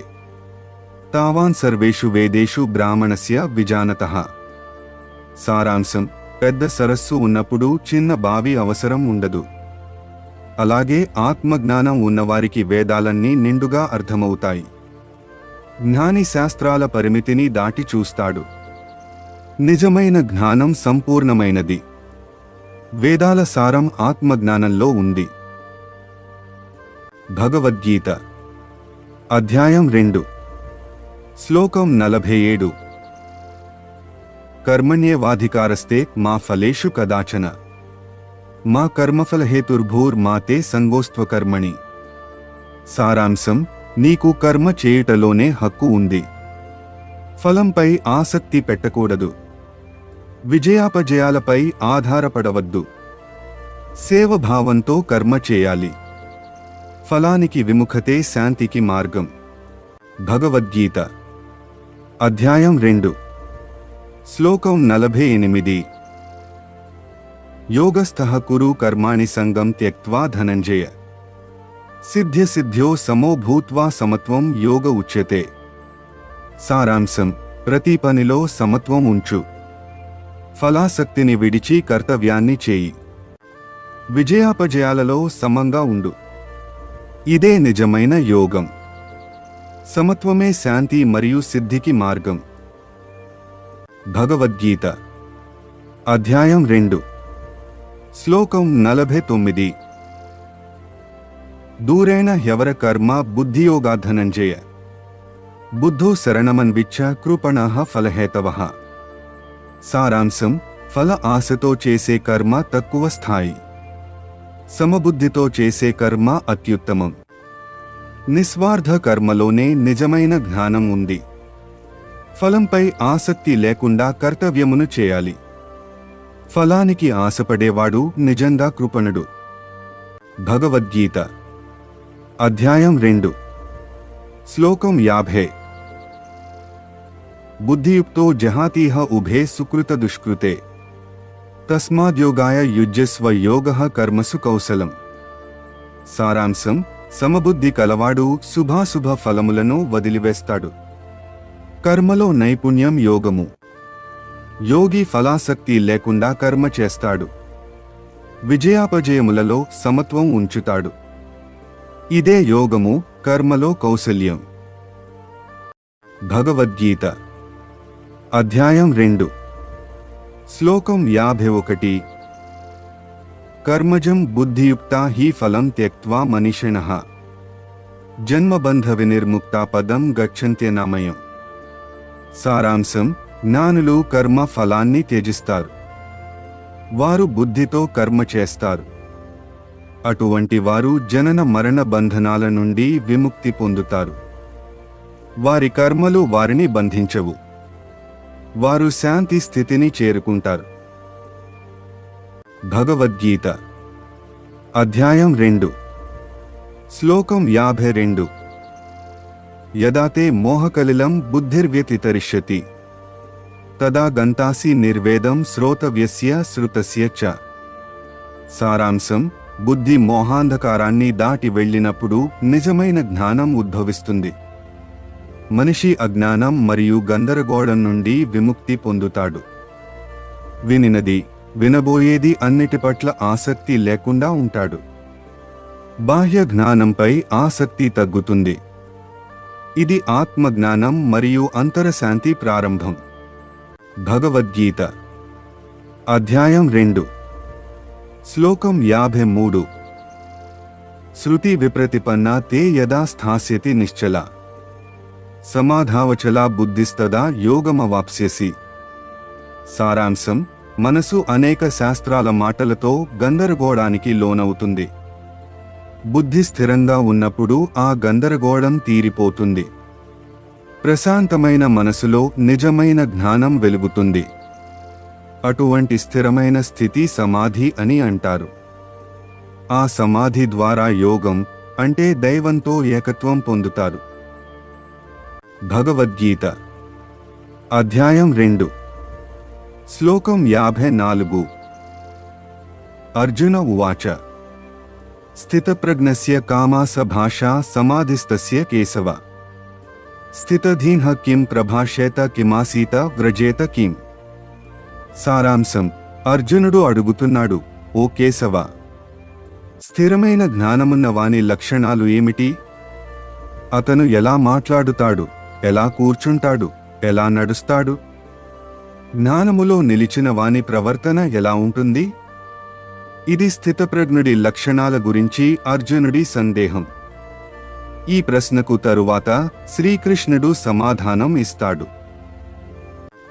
తావాన్ సర్వేషు వేదేషు బ్రాహ్మణస్య విజానతః. సారాంశం: పెద్ద సరస్సు ఉన్నప్పుడు చిన్న బావి అవసరం ఉండదు. అలాగే ఆత్మజ్ఞానం ఉన్నవారికి వేదాలన్నీ నిండుగా అర్థమవుతాయి. జ్ఞాని శాస్త్రాల పరిమితిని దాటి చూస్తాడు. నిజమైన జ్ఞానం సంపూర్ణమైనది. వేదాల సారం ఆత్మజ్ఞానంలో ఉంది. భగవద్గీత అధ్యాయం 2 శ్లోకం 47. కర్మణ్యేవాధికారస్తే మా ఫలేషు కదాచన మా కర్మఫలహేతుర్భూర్మాతే సంగోస్త్వకర్మణి. సారాంశం: నీకు కర్మ చేయుటలోనే హక్కు ఉంది. ఫలంపై ఆసక్తి పెట్టకూడదు. విజయాపజయాలపై ఆధారపడవద్దు. సేవభావంతో కర్మ చేయాలి. ఫలానికి విముఖతే శాంతికి మార్గం. భగవద్గీత అధ్యాయం 2 శ్లోకం 48 యోగస్థః కురు కర్మాణి సంగం త్యక్త్వా ధనంజయ సిద్ధ్యసిద్ధ్యో సమో భూత్వా సమత్వం యోగ ఉచ్యతే. సారాంశం: ప్రతి పనిలో సమత్వం ఉంచు. ఫలాసక్తిని విడిచి కర్తవ్యాన్ని చేయి. విజయాపజయాలలో సమంగా ఉండు. ఇదే నిజమైన యోగం. సమత్వమే శాంతి మరియు సిద్ధికి మార్గం. భగవద్గీత అధ్యాయం 2 శ్లోకం 49 దూరేణ హ్యవర కర్మ బుద్ధియోగా ధనంజయ బుద్ధో శరణమన్విచ్చ కృపణః ఫలహేతవః. సారాంశం: ఫల ఆశతో చేసే కర్మ తక్కువ స్థాయి. సమబుద్ధితో చేసే కర్మ అత్యుత్తమం. నిస్వార్థ కర్మలోనే నిజమైన జ్ఞానం ఉంది. ఫలంపై ఆసక్తి లేకుండా కర్తవ్యమును చేయాలి. ఫలానికి ఆశపడేవాడు నిజంగా కృపణుడు. భగవద్గీత అధ్యాయం 2 శ్లోకం 50 బుద్ధియుక్తో జహాతీహ ఉభే సుకృత దుష్కృతే తస్మాద్యోగాయ యుజ్యస్వ యోగః కర్మసు కౌశలం. సారాంశం: సమబుద్ధి కలవాడు శుభాశుభ ఫలములను వదిలివేస్తాడు. కర్మలో నైపుణ్యం యోగము. యోగి ఫలాసక్తి లేకుండా కర్మ చేస్తాడు. విజయాపజయములలో సమత్వం ఉంచుతాడు. ఇదే యోగము, కర్మలో కౌశల్యం. భగవద్గీత అధ్యాయం 2 శ్లోకం 51 కర్మజం బుద్ధియుక్తా హి ఫలం త్యక్త్వా మనీషిణః జన్మబంధ వినిర్ముక్తా పదం గచ్చంత్యనామయం. సారాంశం: జ్ఞానులు కర్మ ఫలాన్ని త్యజిస్తారు. వారు బుద్ధితో కర్మ చేస్తారు. అటువంటి వారు జనన మరణ బంధనాల నుండి విముక్తి పొందుతారు. వారి కర్మలు వారిని బంధించవు. వారు శాంతి స్థితిని చేరుకుంటారు. భగవద్గీత అధ్యాయం 2 శ్లోకం 52 యదా తే మోహకలిలం బుద్ధిర్వ్యతితరిష్యతి తదా గంతాసి నిర్వేదం శ్రోతవ్యస్య శ్రుతస్య చ. సారాంశం: బుద్ధి మోహాంధకారాన్ని దాటి వెళ్ళినప్పుడు నిజమైన జ్ఞానం ఉద్భవిస్తుంది. మనిషి అజ్ఞానం మరియు గందరగోళం నుండి విముక్తి పొందుతాడు. వినినది, వినబోయేది అన్నిటి పట్ల ఆసక్తి లేకుండా ఉంటాడు. బాహ్య జ్ఞానంపై ఆసక్తి తగ్గుతుంది. ఇది ఆత్మజ్ఞానం మరియు అంతరశాంతి ప్రారంభం. భగవద్గీత అధ్యాయం 2 శ్లోకం 53 శృతి విప్రతిపన్నా తే యదా స్థాస్యతి నిశ్చలా సమాధావచలా బుద్ధిస్తదా యోగమవాప్స్యసి. సారాంశం: మనసు అనేక శాస్త్రాల మాటలతో గందరగోళానికి లోనవుతుంది. బుద్ధి స్థిరంగా ఉన్నప్పుడు ఆ గందరగోళం తీరిపోతుంది. ప్రశాంతమైన మనసులో నిజమైన జ్ఞానం వెలుగుతుంది. అటువంటి స్థిరమైన స్థితి సమాధి అని అంటారు. ఆ సమాధి ద్వారా యోగం అంటే దైవంతో ఏకత్వం పొందుతారు. భగవద్గీత అధ్యాయం 2 శ్లోకం 54 అర్జున ఉవాచ స్థితప్రజ్ఞస్య కామాస భాషా సమాధిస్తస్య కేశవ స్థితధీనః కిం ప్రభాషేత కిమాసీత వ్రజేత కిం. సారాంశం: అర్జునుడు అడుగుతున్నాడు, ఓ కేశవ, స్థిరమైన జ్ఞానమున్న వాని లక్షణాలు ఏమిటి? అతను ఎలా మాట్లాడుతాడు, ఎలా కూర్చుంటాడు, ఎలా నడుస్తాడు? జ్ఞానములో నిలిచిన వాని ప్రవర్తన ఎలా ఉంటుంది? ఇది స్థితప్రజ్ఞుడి లక్షణాల గురించి అర్జునుడి సందేహం. ఈ ప్రశ్నకు తరువాత శ్రీకృష్ణుడు సమాధానం ఇస్తాడు.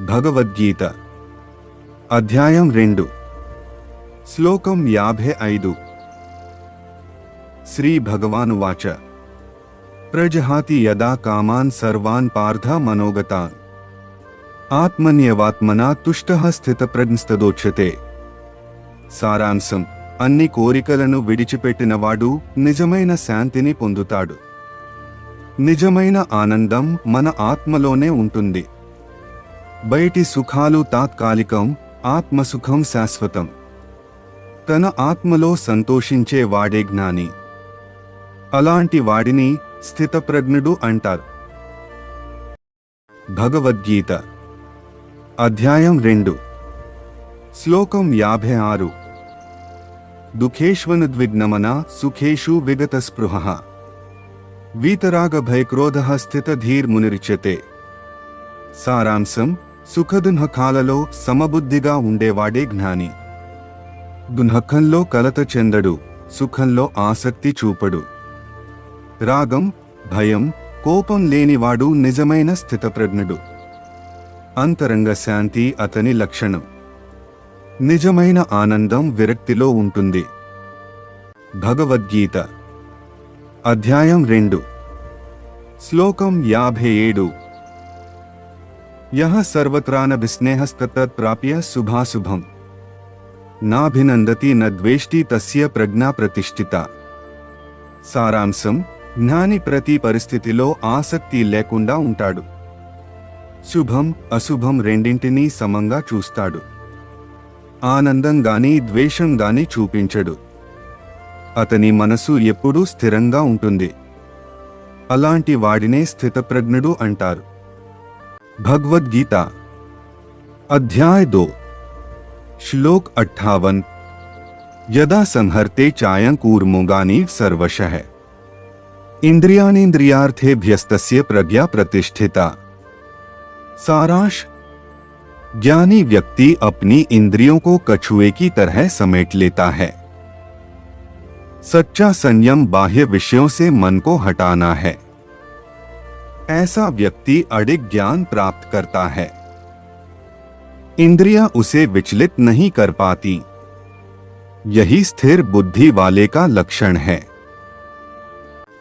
భగవద్గీత అధ్యాయం 2 శ్లోకం 55 శ్రీ భగవానువాచ ప్రజహాతి యదా కామాన్ సర్వాన్ పార్థ మనోగతాన్ ఆత్మన్యవాత్మనా తుష్టః స్థితప్రజ్ఞస్తదోచ్యతే. సారాంశం: అన్ని కోరికలను విడిచిపెట్టినవాడు నిజమైన శాంతిని పొందుతాడు. నిజమైన ఆనందం మన ఆత్మలోనే ఉంటుంది. బయటి సుఖాలు తాత్కాలికం, ఆత్మసుఖం శాశ్వతం. తన ఆత్మలో సంతోషించే వాడే జ్ఞాని. అలాంటి వాడిని స్థితప్రజ్ఞుడు అంటారు. భగవద్గీత అధ్యాయం 2 శ్లోకం 56. దుఃఖేష్వనుద్విగ్నమనా సుఖేషు విగతస్పృహః వీతరాగభయక్రోధః స్థితధీర్మునిరిచ్యతే. సారాంశం: సుఖదుఃఖాలలో సమబుద్ధిగా ఉండేవాడే జ్ఞాని. దుఃఖంలో కలత చెందడు, సుఖంలో ఆసక్తి చూపడు. రాగం, భయం, కోపం లేనివాడు నిజమైన స్థితప్రజ్ఞుడు. అంతరంగ శాంతి అతని లక్షణం. నిజమైన ఆనందం విరక్తిలో ఉంటుంది. భగవద్గీత అధ్యాయం 2 శ్లోకం 57. యః సర్వత్రానభిస్నేహస్తత్ ప్రాప్య శుభాశుభం నాభినందతి నద్వేష్టి తస్య ప్రజ్ఞా ప్రతిష్ఠిత. సారాంశం: జ్ఞాని ప్రతి పరిస్థితిలో ఆసక్తి లేకుండా ఉంటాడు. శుభం, అశుభం రెండింటినీ సమంగా చూస్తాడు. ఆనందం గాని ద్వేషం గాని చూపించడు. అతని మనసు ఎప్పుడూ స్థిరంగా ఉంటుంది. అలాంటి వాడినే స్థితప్రజ్ఞుడు అంటారు. భగవద్గీత అధ్యాయ 2 శ్లోక్ 58. యదా సంహర్తే చాయం కూర్ముగాని సర్వశః इंद्रियाणीन्द्रियार्थेभ्यस्तस्य प्रज्ञा प्रतिष्ठिता. सारांश: ज्ञानी व्यक्ति अपनी इंद्रियों को कछुए की तरह समेट लेता है. सच्चा संयम बाह्य विषयों से मन को हटाना है. ऐसा व्यक्ति अडिग ज्ञान प्राप्त करता है. इंद्रियां उसे विचलित नहीं कर पाती. यही स्थिर बुद्धि वाले का लक्षण है.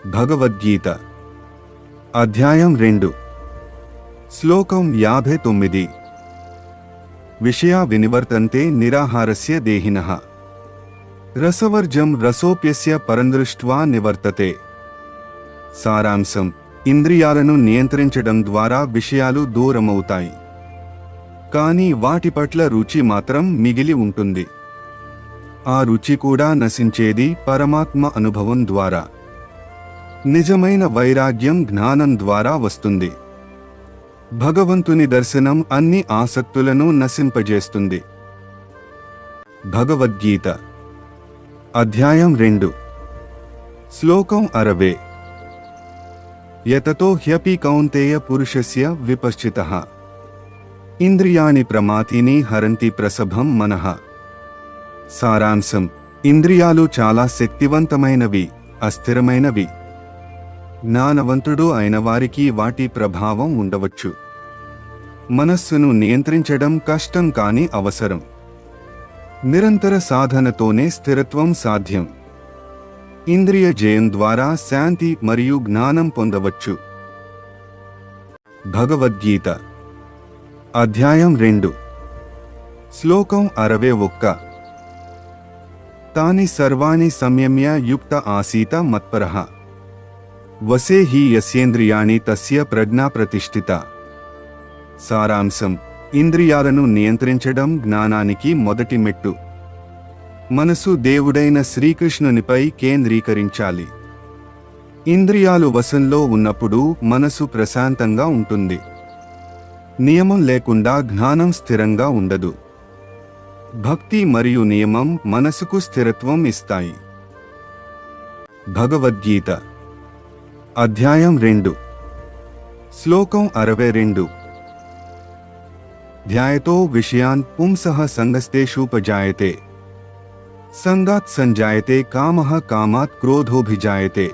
భగవద్గీత అధ్యాయం 2 శ్లోకం 59. విషయా వినివర్తంతే నిరాహారస్య దేహినః రసవర్జం రసోప్యస్య పరందృష్ట్వా నివర్తతే. సారాంశం: ఇంద్రియాలను నియంత్రించడం ద్వారా విషయాలు దూరమవుతాయి, కానీ వాటి పట్ల రుచి మాత్రం మిగిలి ఉంటుంది. ఆ రుచి కూడా నశించేది పరమాత్మ అనుభవం ద్వారా. నిజమైన వైరాగ్యం జ్ఞానం ద్వారా వస్తుంది. భగవంతుని దర్శనం అన్ని ఆసక్తులను నశింపజేస్తుంది. భగవద్గీత అధ్యాయం 2 శ్లోకం 60. యతతో హ్యపి కౌంతేయ పురుషస్య విపశ్చితః ఇంద్రియాణి ప్రమాథీని హరంతి ప్రసభం మనః. సారాంశం: ఇంద్రియాలు చాలా శక్తివంతమైనవి, అస్థిరమైనవి. జ్ఞానవంతుడు అయిన వారికి వాటి ప్రభావం ఉండవచ్చు. మనస్సును నియంత్రించడం కష్టం కాని అవసరం. నిరంతర సాధనతోనే స్థిరత్వం సాధ్యం. ఇంద్రియ జయం ద్వారా శాంతి మరియు జ్ఞానం పొందవచ్చు. భగవద్గీత అధ్యాయం 2 శ్లోకం 61. తాని సర్వాణి సంయమ్య యుక్త ఆసీత మత్పరః వసే హి యస్యేంద్రియాణి తస్య ప్రజ్ఞా ప్రతిష్ఠిత. సారాంశం: ఇంద్రియాలను నియంత్రించడం జ్ఞానానికి మొదటి మెట్టు. మనసు దేవుడైన శ్రీకృష్ణునిపై కేంద్రీకరించాలి. ఇంద్రియాలు వశంలో ఉన్నప్పుడు మనసు ప్రశాంతంగా ఉంటుంది. నియమం లేకుండా జ్ఞానం స్థిరంగా ఉండదు. భక్తి మరియు నియమం మనసుకు స్థిరత్వం ఇస్తాయి. భగవద్గీత అధ్యాయం 2 శ్లోకం 62. ధ్యాయతో విషయాన్ పుంసః సంగస్తేషూపజాయతే సంగాత్ సంజాయతే కామః కామాత్ క్రోధోభిజాయతే.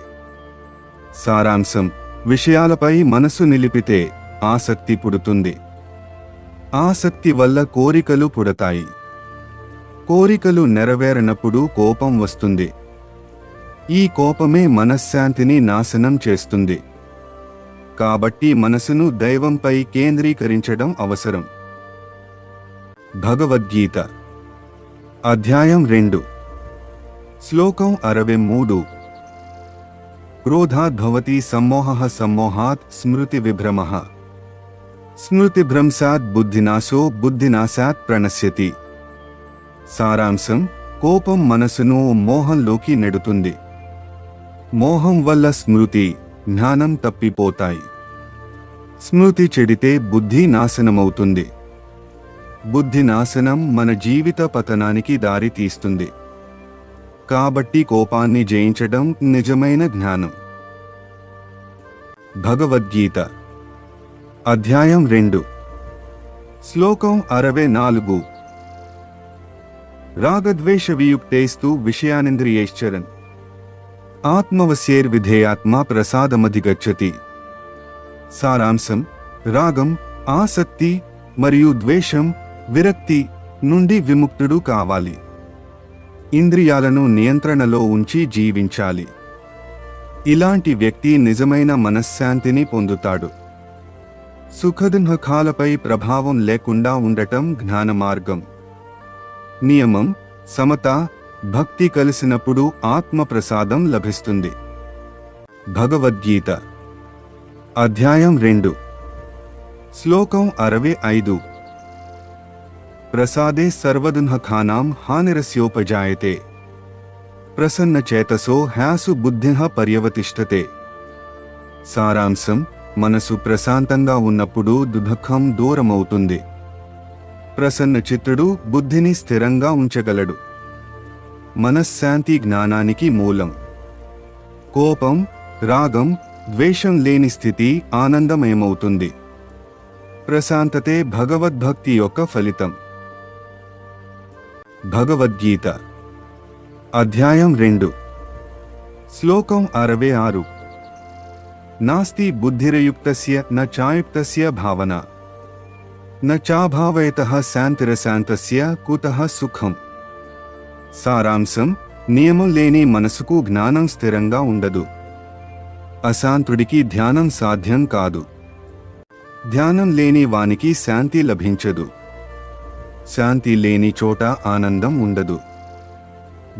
సారాంశం: విషయాలపై మనసు నిలిపితే ఆసక్తి పుడుతుంది. ఆసక్తి వల్ల కోరికలు పుడతాయి. కోరికలు నెరవేరనప్పుడు కోపం వస్తుంది. ఈ కోపమే మనశ్శాంతిని నాశనం చేస్తుంది. కాబట్టి మనసును దైవంపై కేంద్రీకరించడం అవసరం. భగవద్గీత అధ్యాయం 2 శ్లోకం 63. క్రోధాద్ భవతి సమ్మోహః సమ్మోహాత్ స్మృతి విభ్రమః స్మృతిభ్రంశాత్ బుద్ధినాశో బుద్ధినాశాత్ ప్రణశ్యతి. సారాంశం: కోపం మనసును మోహంలోకి నెడుతుంది. మోహం వల్ల స్మృతి, జ్ఞానం తప్పిపోతాయి. స్మృతి చెడితే బుద్ధి నాశనమవుతుంది. బుద్ధి నాశనం మన జీవిత పతనానికి దారి తీస్తుంది. కాబట్టి కోపాన్ని జయించడం నిజమైన జ్ఞానం. భగవద్గీత అధ్యాయం 2 శ్లోకం 64. రాగద్వేష వియుక్తైస్తు విషయానింద్రియైశ్చరన్ ఆత్మవశ్యైర్విధేయాత్మా ప్రసాదమధిగచ్చతి. సారాంశం: రాగం, ఆసక్తి మరియు ద్వేషం, విరక్తి నుండి విముక్తుడు కావాలి. ఇంద్రియాలను నియంత్రణలో ఉంచి జీవించాలి. ఇలాంటి వ్యక్తి నిజమైన మనశ్శాంతిని పొందుతాడు. సుఖదుఃఖాలపై ప్రభావం లేకుండా ఉండటం జ్ఞాన మార్గం. నియమం: సమత, భక్తి కలిసినప్పుడు ఆత్మప్రసాదం లభిస్తుంది. భగవద్గీత అధ్యాయం 2 శ్లోకం 65. ప్రసాదే సర్వదుఃఖానాం హానిరస్యోపజాయతే ప్రసన్నచేతసో హ్యాసు బుద్ధిః పర్యవతిష్ఠతే. సారాంశం: మనసు ప్రశాంతంగా ఉన్నప్పుడు దుఃఖం దూరమవుతుంది. ప్రసన్న చిత్తుడు బుద్ధిని స్థిరంగా ఉంచగలడు. మనశ్శాంతి జ్ఞానానికి మూలం. కోపం, రాగం, ద్వేషం లేని స్థితి ఆనందమయమవుతుంది. ప్రశాంతతే భగవద్భక్తి యొక్క ఫలితం. భగవద్గీత అధ్యాయం 2 శ్లోకం 66. నాస్తి బుద్ధిరయుక్తస్య న చాయుక్తస్య భావన న చాభావయతః శాంతిరశాంతస్య కుతః సుఖం. సారాంశం: నియమం లేని మనసుకు జ్ఞానం స్థిరంగా ఉండదు. అశాంతుడికి ధ్యానం సాధ్యం కాదు. ధ్యానం లేని వానికి శాంతి లభించదు. శాంతి లేని చోట ఆనందం ఉండదు.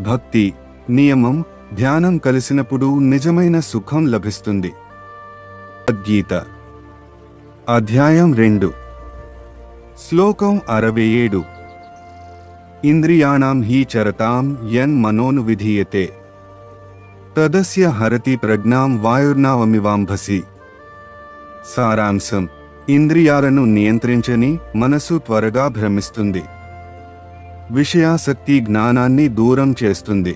భక్తి, నియమం, ధ్యానం కలిసినప్పుడు నిజమైన సుఖం లభిస్తుంది. భగవద్గీత అధ్యాయం 2 శ్లోకం 67. ఇంద్రియాణం హి చరతాం యన్ మనోను విధీయతే తదస్య హరతి ప్రజ్ఞాం వాయుర్నావమివాంభసి. సారాంశం: ఇంద్రియాలను నియంత్రించని మనసు త్వరగా భ్రమిస్తుంది. విషయాసక్తి జ్ఞానాన్ని దూరం చేస్తుంది.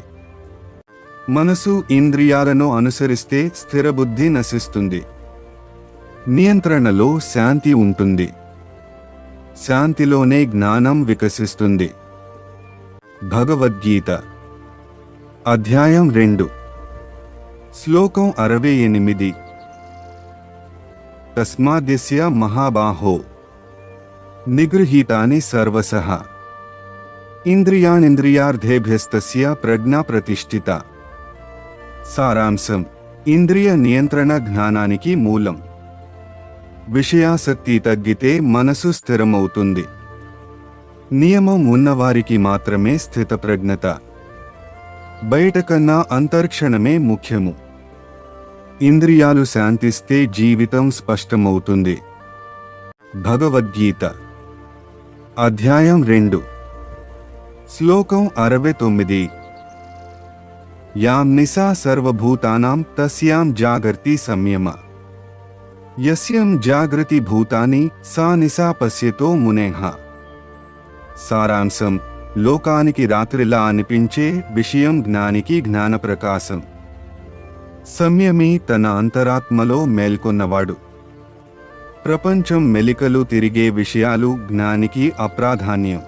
మనసు ఇంద్రియాలను అనుసరిస్తే స్థిరబుద్ధి నశిస్తుంది. నియంత్రణలో శాంతి ఉంటుంది. శాంతిలోనే జ్ఞానం వికసిస్తుంది. భగవద్గీత అధ్యాయం 2 శ్లోకం 68. తస్మాద్యస్య మహాబాహో నిగృహీతాని సర్వసః ఇంద్రియాణింద్రియార్థేభ్యస్తస్య ప్రజ్ఞా ప్రతిష్ఠిత. సారాంశం: ఇంద్రియ నియంత్రణ జ్ఞానానికి మూలం. విషయాసక్తి తగ్గితే మనసు స్థిరమవుతుంది. నియమం ఉన్నవారికి మాత్రమే స్థితప్రజ్ఞత. బయటకన్నా అంతర్క్షణమే ముఖ్యము. ఇంద్రియాలు శాంతిస్తే జీవితం స్పష్టమవుతుంది. భగవద్గీత అధ్యాయం 2 శ్లోకం 69. యాం నిశా సర్వభూతానాం తస్యాం జాగర్తి సంయమ యస్యం జాగృతి భూతాని సా నిశా పశ్యతో మునేః. సారాంశం: లోకానికి రాత్రిలా అనిపించే విషయం జ్ఞానికి జ్ఞానప్రకాశం. సంయమి తన అంతరాత్మలో మేల్కొన్నవాడు. ప్రపంచం మెలికలు తిరిగే విషయాలు జ్ఞానికి అప్రాధాన్యం.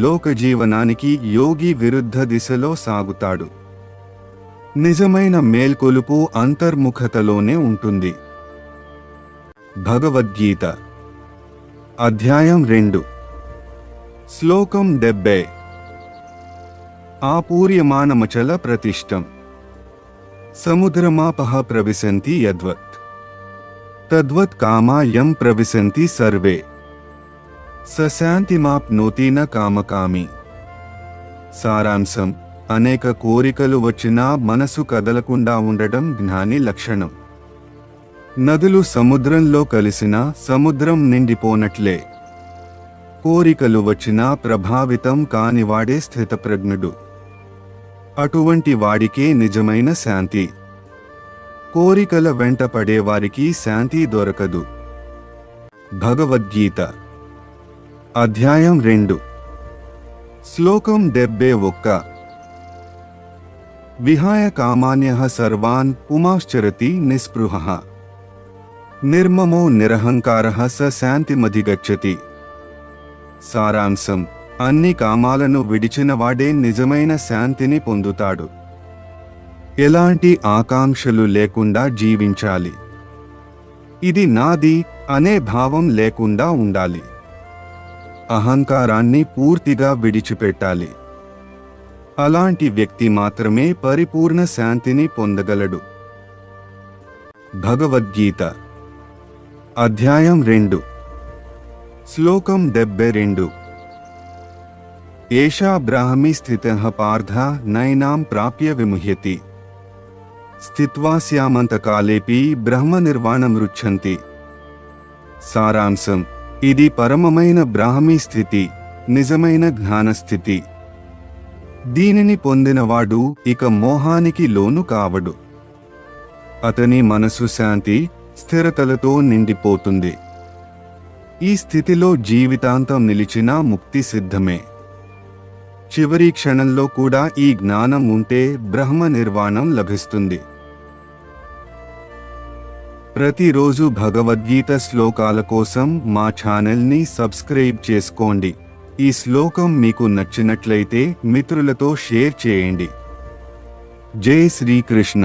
లోకజీవనానికి యోగి విరుద్ధ దిశలో సాగుతాడు. నిజమైన మేల్కొలుపు అంతర్ముఖతలోనే ఉంటుంది. భగవద్గీత అధ్యాయం 2 శ్లోకం 70. ఆపూర్యమానమచల ప్రతిష్టం సముద్రమాపః ప్రవిశంతి యద్వత్ తద్వత్ కామా యం ప్రవిశంతి సర్వే సశాంతిమాప్నోతి న కామకామి. సారాంశం: అనేక కోరికలు వచ్చినా మనసు కదలకుండా ఉండడం జ్ఞాని లక్షణం. నదులు సముద్రంలో కలిసినా సముద్రం నిండిపోనట్లే కోరికలు వచ్చినా ప్రభావితం కానివాడే స్థితప్రజ్ఞుడు. అటువంటి వాడికే నిజమైన శాంతి. కోరికల వెంట పడేవారికి శాంతి దొరకదు. భగవద్గీత అధ్యాయం 2 శ్లోకం 71. విహాయ కామాన్యః సర్వాన్ పుమాశ్చరతి నిస్పృహః నిర్మమో నిరహంకారః స శాంతిమధిగచ్చతి. సారాంశం: అన్ని కామాలను విడిచినవాడే నిజమైన శాంతిని పొందుతాడు. ఎలాంటి ఆకాంక్షలు లేకుండా జీవించాలి. ఇది నాది అనే భావం లేకుండా ఉండాలి. అహంకారాన్ని పూర్తిగా విడిచిపెట్టాలి. అలాంటి వ్యక్తి మాత్రమే పరిపూర్ణ శాంతిని పొందగలడు. భగవద్గీత అధ్యాయం 2 శ్లోకం 72. ఏషా బ్రాహ్మీ స్థితః పార్థ నైనాం ప్రాప్య విముహ్యతి స్థిత్వా స్యామంతకాలేపి బ్రహ్మ నిర్వాణమృచ్ఛంతి. సారాంశం: ఇది పరమమైన బ్రాహ్మీ స్థితి, నిజమైన జ్ఞానస్థితి. దీనిని పొందినవాడు ఇక మోహానికి లోను కావడు. అతని మనసు శాంతి, స్థిరతలతో నిండిపోతుంది. ఈ స్థితిలో జీవితాంతం నిలిచినా ముక్తి సిద్ధమే. చివరి క్షణంలో కూడా ఈ జ్ఞానం ఉంటే బ్రహ్మ నిర్వాణం లభిస్తుంది. ప్రతిరోజు భగవద్గీత శ్లోకాల కోసం మా ఛానల్ని సబ్స్క్రైబ్ చేసుకోండి. ఈ శ్లోకం మీకు నచ్చినట్లయితే మిత్రులతో షేర్ చేయండి. జై శ్రీకృష్ణ.